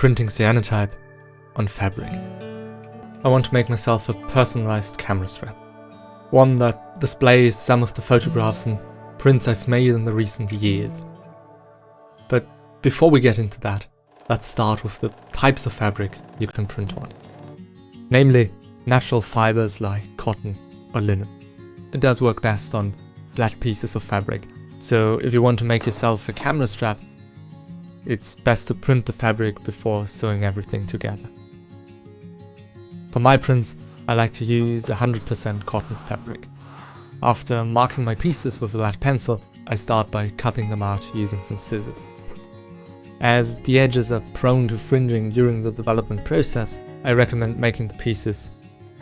printing cyanotype on fabric. I want to make myself a personalized camera strap. One that displays some of the photographs and prints I've made in the recent years. But before we get into that, let's start with the types of fabric you can print on. Namely, natural fibers like cotton or linen. It does work best on flat pieces of fabric, so if you want to make yourself a camera strap, it's best to print the fabric before sewing everything together. For my prints, I like to use 100% cotton fabric. After marking my pieces with a lead pencil, I start by cutting them out using some scissors. As the edges are prone to fringing during the development process, I recommend making the pieces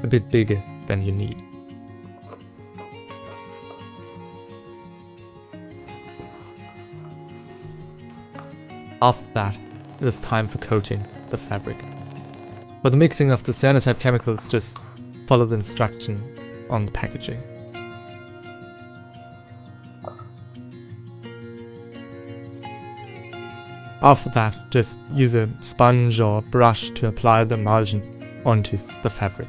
a bit bigger than you need. After that, it is time for coating the fabric. For the mixing of the Cyanotype chemicals, just follow the instruction on the packaging. After that, just use a sponge or brush to apply the emulsion onto the fabric.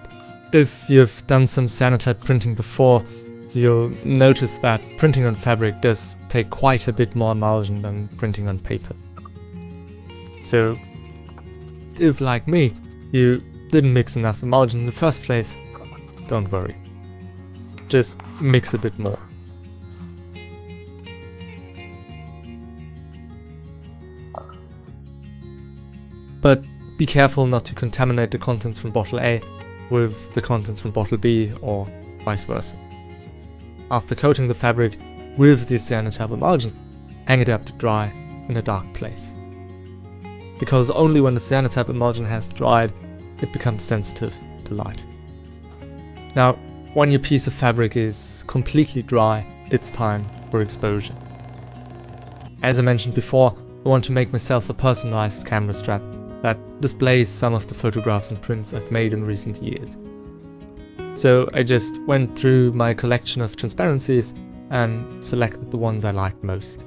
If you've done some Cyanotype printing before, you'll notice that printing on fabric does take quite a bit more emulsion than printing on paper. So, if like me, you didn't mix enough emulsion in the first place, don't worry. Just mix a bit more. But be careful not to contaminate the contents from bottle A with the contents from bottle B or vice versa. After coating the fabric with the Cyanotype emulsion, hang it up to dry in a dark place. Because only when the Cyanotype emulsion has dried, it becomes sensitive to light. Now, when your piece of fabric is completely dry, it's time for exposure. As I mentioned before, I want to make myself a personalized camera strap that displays some of the photographs and prints I've made in recent years. So I just went through my collection of transparencies and selected the ones I liked most.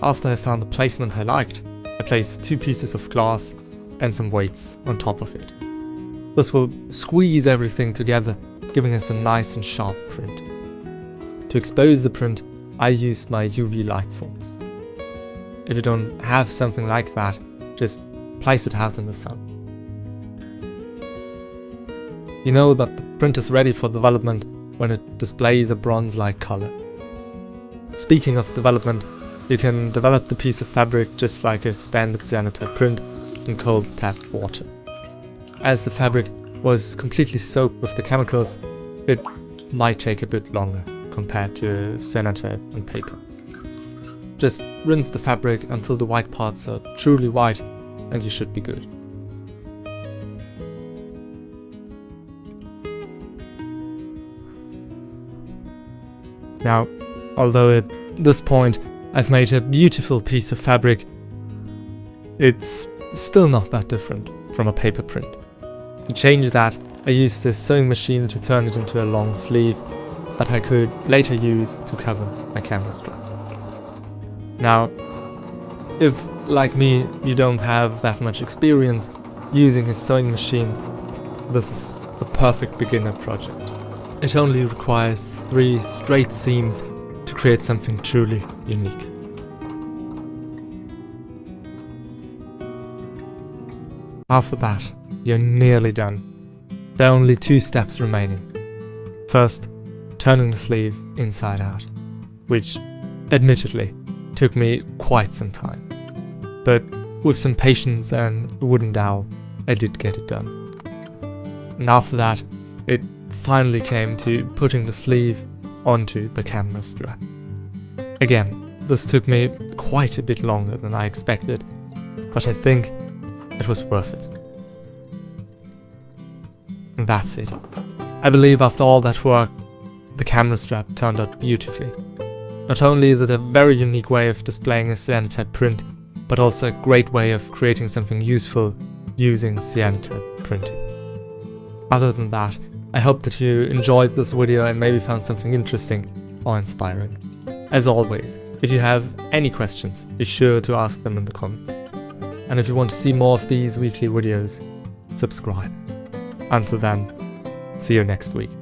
After I found the placement I liked, I placed 2 pieces of glass and some weights on top of it. This will squeeze everything together, giving us a nice and sharp print. To expose the print, I used my UV light source. If you don't have something like that, just place it out in the sun. You know that the print is ready for development when it displays a bronze-like color. Speaking of development, you can develop the piece of fabric just like a standard Cyanotype print in cold tap water. As the fabric was completely soaked with the chemicals, it might take a bit longer compared to Cyanotype on paper. Just rinse the fabric until the white parts are truly white and you should be good. Now, although at this point I've made a beautiful piece of fabric, it's still not that different from a paper print. To change that, I used this sewing machine to turn it into a long sleeve that I could later use to cover my camera strap. Now, if, like me, you don't have that much experience using a sewing machine, this is the perfect beginner project. It only requires 3 straight seams to create something truly unique. After that, you're nearly done. There are only 2 steps remaining. First, turning the sleeve inside out, which, admittedly, took me quite some time. But with some patience and a wooden dowel, I did get it done. And after that, it finally came to putting the sleeve onto the camera strap. Again, this took me quite a bit longer than I expected, but I think it was worth it. And that's it. I believe after all that work, the camera strap turned out beautifully. Not only is it a very unique way of displaying a Cyanotype print, but also a great way of creating something useful using Cyanotype printing. Other than that, I hope that you enjoyed this video and maybe found something interesting or inspiring. As always, if you have any questions, be sure to ask them in the comments. And if you want to see more of these weekly videos, subscribe. Until then, see you next week.